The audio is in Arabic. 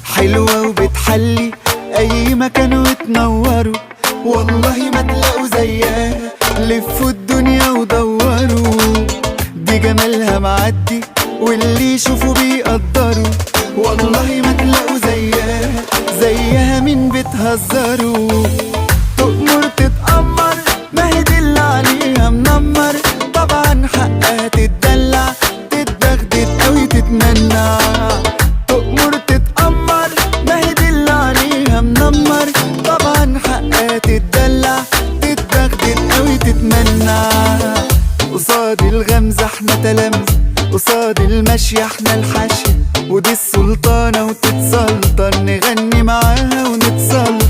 حلوة وبتحلي أي مكان وتنوروا، والله ما تلاقوا زيها، لفوا الدنيا ودوروا. دي جمالها معدي واللي يشوفوا بيقدروا، والله ما تلاقوا زيها مين بتهزروا. تؤمر تتأمر ما هي دي اللي عليها منمر، طبعا حقها تتدلع تتدغدغ أوي تتمنع. تؤمر تتأمر ما هي دي اللي عليها منمر، طبعا حقها تتدلع تتدغدغ أوي تتمنع. قصاد الغمزة احنا تلامذة، قصاد المشي احنا الحاشية، ودي السلطانة وتتسلطن نغني معاها ونتسلطن.